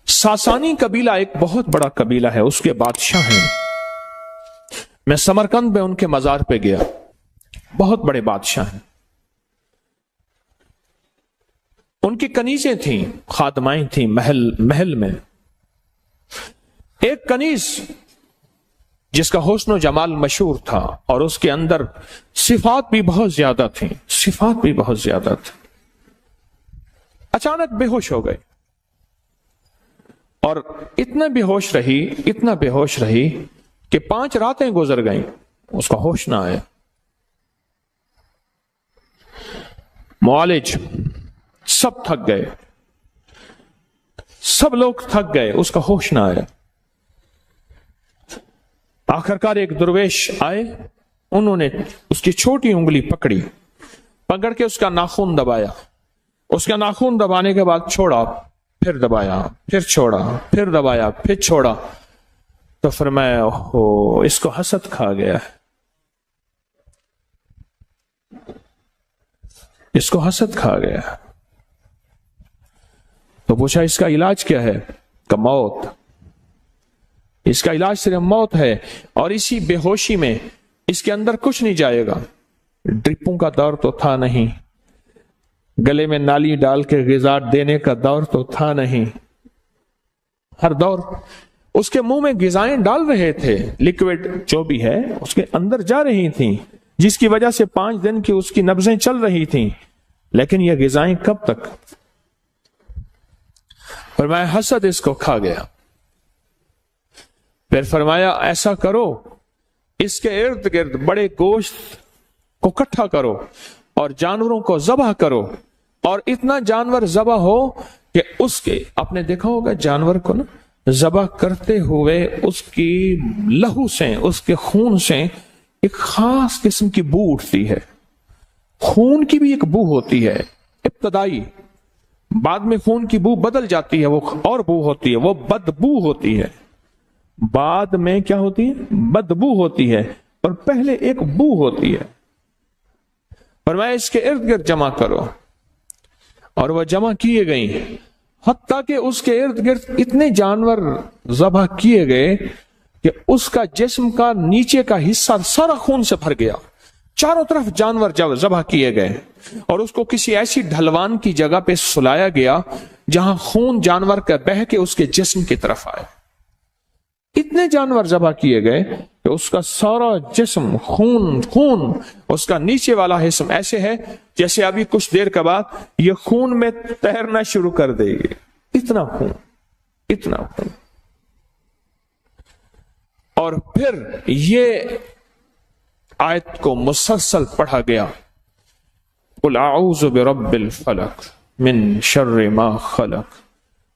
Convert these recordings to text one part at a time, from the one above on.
ساسانی قبیلہ ایک بہت بڑا قبیلہ ہے، اس کے بادشاہ ہیں. میں سمرقند میں ان کے مزار پہ گیا، بہت بڑے بادشاہ ہیں. ان کی کنیزیں تھیں، خادمائیں تھیں محل میں. ایک کنیز جس کا حسن و جمال مشہور تھا اور اس کے اندر صفات بھی بہت زیادہ تھیں، اچانک بے ہوش ہو گئے اور اتنا بے ہوش رہی کہ 5 راتیں گزر گئیں، اس کا ہوش نہ آیا. معالج سب تھک گئے، سب لوگ تھک گئے، اس کا ہوش نہ آیا. آخرکار ایک درویش آئے، انہوں نے اس کی چھوٹی انگلی پکڑ کے اس کا ناخن دبایا. اس کا ناخن دبانے کے بعد چھوڑا، پھر دبایا، پھر چھوڑا، پھر دبایا، پھر چھوڑا. تو فرمایا اوہ اس کو حسد کھا گیا ہے، اس کو حسد کھا گیا. تو پوچھا اس کا علاج کیا ہے؟ کہ موت. اس کا علاج صرف موت ہے، اور اسی بے ہوشی میں اس کے اندر کچھ نہیں جائے گا. ڈرپوں کا دور تو تھا نہیں، گلے میں نالی ڈال کے غذا دینے کا دور تو تھا نہیں. ہر دور اس کے منہ میں غذائیں ڈال رہے تھے، لیکوڈ جو بھی ہے اس کے اندر جا رہی تھیں، جس کی وجہ سے 5 دن کی اس کی نبضیں چل رہی تھیں. لیکن یہ غذائیں کب تک؟ فرمایا حسد اس کو کھا گیا. پھر فرمایا ایسا کرو، اس کے ارد گرد بڑے گوشت کو اکٹھا کرو اور جانوروں کو ذبح کرو، اور اتنا جانور ذبح ہو کہ اس کے، آپ نے دیکھا ہوگا جانور کو نا ذبح کرتے ہوئے اس کی لہو سے، اس کے خون سے ایک خاص قسم کی بو اٹھتی ہے. خون کی بھی ایک بو ہوتی ہے ابتدائی، بعد میں خون کی بو بدل جاتی ہے، وہ اور بو ہوتی ہے، وہ بدبو ہوتی ہے. بعد میں کیا ہوتی ہے؟ بدبو ہوتی ہے، اور پہلے ایک بو ہوتی ہے. فرمایا اس کے ارد گرد جمع کرو، اور وہ جمع کیے گئیں، حتیٰ کہ اس کے ارد گرد اتنے جانور ذبح کیے گئے کہ اس کا جسم کا نیچے کا حصہ سارا خون سے بھر گیا. چاروں طرف جانور ذبح کیے گئے، اور اس کو کسی ایسی ڈھلوان کی جگہ پہ سلایا گیا جہاں خون جانور کا بہہ کے اس کے جسم کی طرف آئے. اتنے جانور ذبح کیے گئے کہ اس کا سارا جسم خون اس کا نیچے والا حصہ ایسے ہے جیسے ابھی کچھ دیر کے بعد یہ خون میں تیرنا شروع کر دے گی. اتنا خون. اور پھر یہ آیت کو مسلسل پڑھا گیا، قل اعوذ برب الفلق من شر ما خلق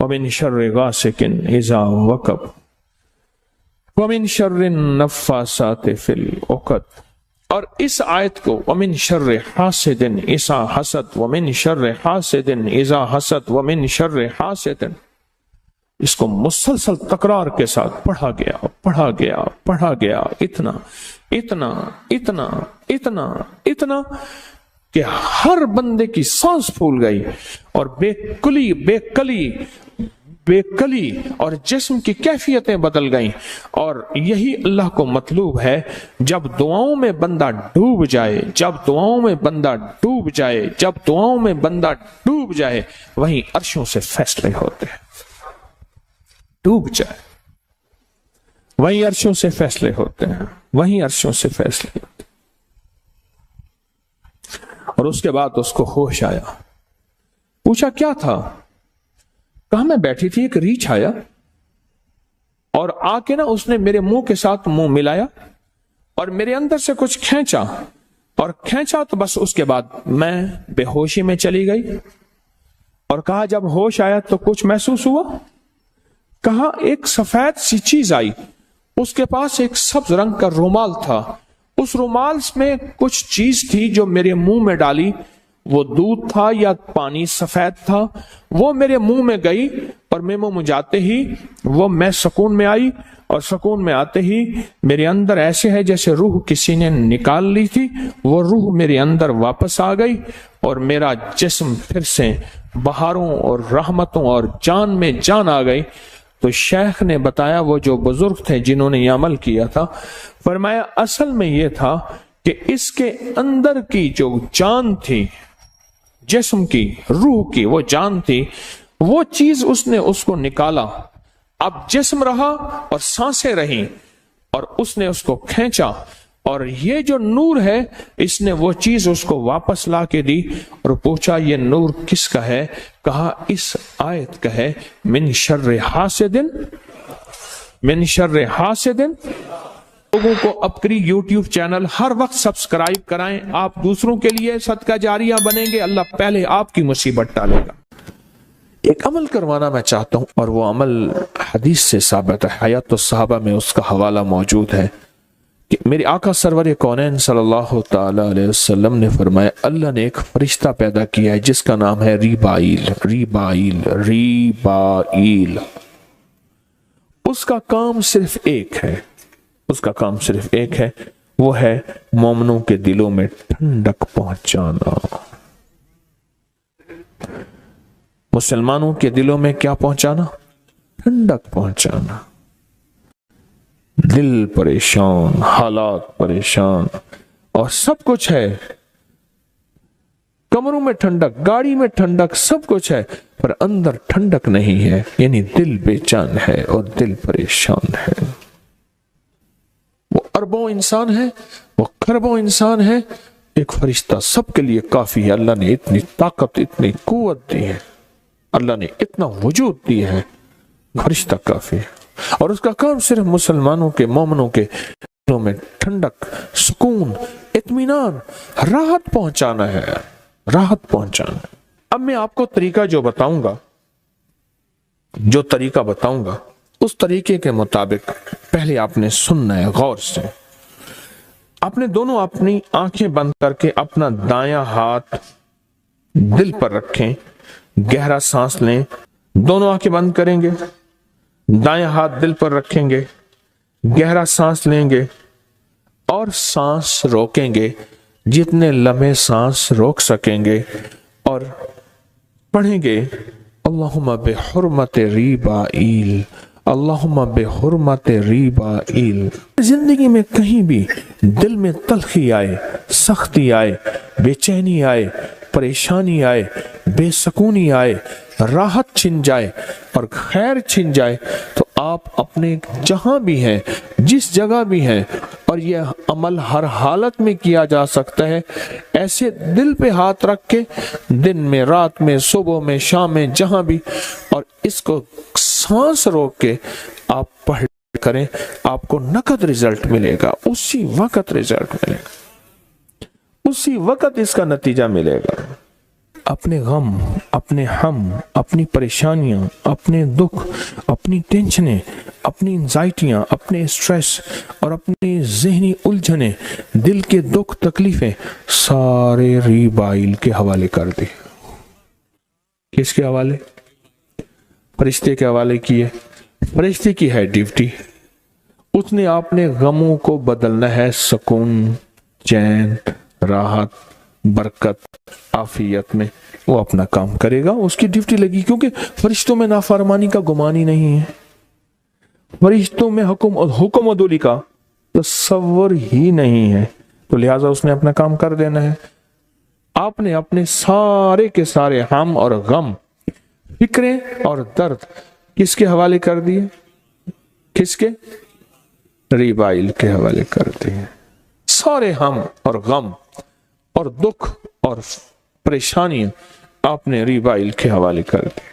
ومن شر غاسق اذا وقب ومن شر النفاثات فی العقد. اور اس آیت کو ومن شر حاسد اذا حسد ومن شر حاسد اذا حسد ومن شر حاسد، اس کو مسلسل تکرار کے ساتھ پڑھا گیا اتنا کہ ہر بندے کی سانس پھول گئی، اور بے کلی اور جسم کی کیفیتیں بدل گئیں. اور یہی اللہ کو مطلوب ہے. جب دعاؤں میں بندہ ڈوب جائے وہیں عرشوں سے فیصلے ہوتے ہیں. وہیں عرشوں سے فیصلے ہوتے ہیں. اور اس کے بعد اس کو ہوش آیا. پوچھا کیا تھا؟ کہاں میں بیٹھی تھی، ایک ریچھ آیا اور آ کے نا اس نے میرے منہ کے ساتھ منہ ملایا اور میرے اندر سے کچھ کھینچا تو بس اس کے بعد میں بے ہوشی میں چلی گئی. اور کہا جب ہوش آیا تو کچھ محسوس ہوا؟ کہا ایک سفید سی چیز آئی، اس کے پاس ایک سبز رنگ کا رومال تھا، اس رومال میں کچھ چیز تھی جو میرے منہ میں ڈالی، وہ دودھ تھا یا پانی سفید تھا، وہ میرے منہ میں گئی اور میرے منہ میں جاتے ہی وہ میں سکون میں آئی، اور سکون میں آتے ہی میرے اندر ایسے ہے جیسے روح کسی نے نکال لی تھی، وہ روح میرے اندر واپس آ گئی اور میرا جسم پھر سے بہاروں اور رحمتوں اور جان میں جان آ گئی۔ تو شیخ نے بتایا، وہ جو بزرگ تھے جنہوں نے یہ عمل کیا تھا، فرمایا اصل میں یہ تھا کہ اس کے اندر کی جو جان تھی، جسم کی، روح کی وہ جان تھی، وہ چیز اس نے اس کو نکالا، اب جسم رہا اور سانسیں رہیں، اور اس نے اس کو کھینچا، اور یہ جو نور ہے اس نے وہ چیز اس کو واپس لا کے دی، اور پوچھا یہ نور کس کا ہے؟ کہا اس آیت کا ہے، من شر حاسد، من شر حاسد۔ لوگوں کو اپنی یوٹیوب چینل ہر وقت سبسکرائب کرائیں، آپ دوسروں کے لیے صدقہ جاریہ بنیں گے، اللہ پہلے آپ کی مصیبت ٹالے گا۔ ایک عمل کروانا میں چاہتا ہوں، اور وہ عمل حدیث سے ثابت ہے، حیات الصحابہ میں اس کا حوالہ موجود ہے، کہ میرے آقا سرور کونین صلی اللہ تعالی علیہ وسلم نے فرمایا اللہ نے ایک فرشتہ پیدا کیا ہے جس کا نام ہے ریبائیل، ریبائیل، ریبائیل۔ اس کا کام صرف ایک ہے، اس کا کام صرف ایک ہے، وہ ہے مومنوں کے دلوں میں ٹھنڈک پہنچانا۔ مسلمانوں کے دلوں میں کیا پہنچانا؟ ٹھنڈک پہنچانا۔ دل پریشان، حالات پریشان، اور سب کچھ ہے، کمروں میں ٹھنڈک، گاڑی میں ٹھنڈک، سب کچھ ہے، پر اندر ٹھنڈک نہیں ہے، یعنی دل بے چین ہے اور دل پریشان ہے۔ وہ اربوں انسان ہے، وہ کھربوں انسان ہے، ایک فرشتہ سب کے لیے کافی ہے۔ اللہ نے اتنی طاقت، اتنی قوت دی ہے، اللہ نے اتنا وجود دیا ہے، فرشتہ کافی ہے، اور اس کا کام صرف مسلمانوں کے، مومنوں کے دلوں میں ٹھنڈک، سکون، اطمینان، راحت پہنچانا ہے، راحت پہنچانا ہے۔ اب میں آپ کو طریقہ جو بتاؤں گا، جو طریقہ بتاؤں گا، اس طریقے کے مطابق پہلے آپ نے سننا ہے غور سے۔ آپ نے دونوں اپنی آنکھیں بند کر کے اپنا دایاں ہاتھ دل پر رکھیں، گہرا سانس لیں، دونوں آنکھیں بند کریں گے، دایاں ہاتھ دل پر رکھیں گے، گہرا سانس لیں گے اور سانس روکیں گے، جتنے لمحے سانس روک سکیں گے، اور پڑھیں گے اللہم بحرمت ریبائیل، اللہم بحرمت ریبائیل۔ زندگی میں کہیں بھی دل میں تلخی آئے، سختی آئے، بے چینی آئے، پریشانی آئے، بے سکونی آئے، راحت چھن جائے اور خیر چھن جائے، تو آپ اپنے جہاں بھی ہیں، جس جگہ بھی ہیں، اور یہ عمل ہر حالت میں کیا جا سکتا ہے، ایسے دل پہ ہاتھ رکھ کے دن میں، رات میں، صبح میں، شام میں، جہاں بھی، اور اس کو سانس روک کے آپ پڑھ کریں، آپ کو نقد رزلٹ ملے گا، اسی وقت رزلٹ ملے گا، اسی وقت اس کا نتیجہ ملے گا۔ اپنے غم، اپنے ہم، اپنی پریشانیاں، اپنے دکھ، اپنی ٹینشنیں، اپنی انزائٹیاں، اپنے اسٹریس اور اپنی ذہنی الجھنیں، دل کے دکھ، تکلیفیں، سارے ریبائیل کے حوالے کر دی۔ کس کے حوالے؟ فرشتے کے حوالے کیے۔ فرشتے کی ہے ڈیوٹی، اس نے آپ نے غموں کو بدلنا ہے سکون، چین، راحت، برکت، عافیت میں، وہ اپنا کام کرے گا، اس کی ڈیوٹی لگی، کیونکہ فرشتوں میں نافرمانی کا گمان ہی نہیں ہے، فرشتوں میں حکم عدولی کا تصور ہی نہیں ہے، تو لہٰذا اس نے اپنا کام کر دینا ہے۔ آپ نے اپنے سارے کے سارے ہم اور غم، فکریں اور درد کس کے حوالے کر دیے؟ کس کے؟ ریبائیل کے حوالے کر دیے۔ سارے ہم اور غم اور دکھ اور پریشانیاں آپ نے ریبائیل کے حوالے کر دی۔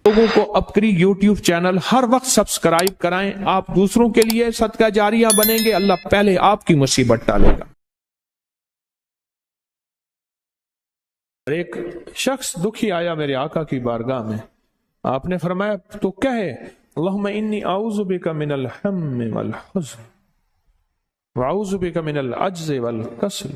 لوگوں کو اپنی یوٹیوب چینل ہر وقت سبسکرائب کرائیں، آپ دوسروں کے لیے صدقہ جاریہ بنیں گے، اللہ پہلے آپ کی مصیبت ٹالے گا۔ ایک شخص دکھی آیا میرے آقا کی بارگاہ میں، آپ نے فرمایا تو کہے اللہم انی اعوذ بک من الہم والحزن، واعوذ بک من العجز والکسل،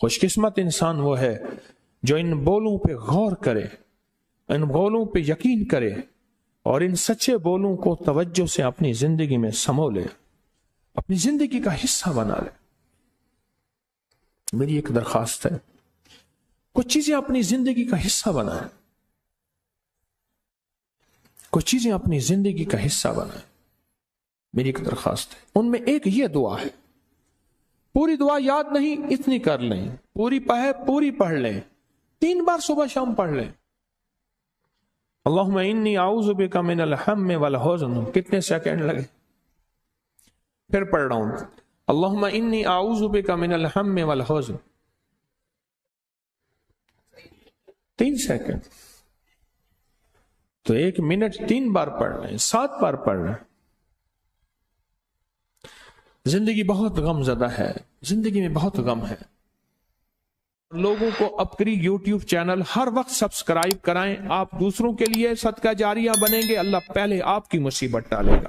خوش قسمت انسان وہ ہے جو ان بولوں پہ غور کرے، ان بولوں پہ یقین کرے اور ان سچے بولوں کو توجہ سے اپنی زندگی میں سمو لے، اپنی زندگی کا حصہ بنا لے۔ میری ایک درخواست ہے، کچھ چیزیں اپنی زندگی کا حصہ بنائیں، کچھ چیزیں اپنی زندگی کا حصہ بنائیں، میری ایک درخواست ہے۔ ان میں ایک یہ دعا ہے، پوری دعا یاد نہیں اتنی کر لیں، پوری پڑھ لیں، 3 بار صبح شام پڑھ لیں۔ اللہم انی اعوذ بک من الہم والحزن، کتنے سیکنڈ لگے؟ پھر پڑھ رہا ہوں، اللہم انی اعوذ بک من الہم والحزن، 3 سیکنڈ، تو 1 منٹ 3 بار پڑھ رہے ہیں، 7 بار پڑھ رہے ہیں۔ زندگی بہت غم زدہ ہے، زندگی میں بہت غم ہے۔ لوگوں کو اپنی یوٹیوب چینل ہر وقت سبسکرائب کرائیں، آپ دوسروں کے لیے صدقہ جاریہ بنیں گے، اللہ پہلے آپ کی مصیبت ٹالے گا۔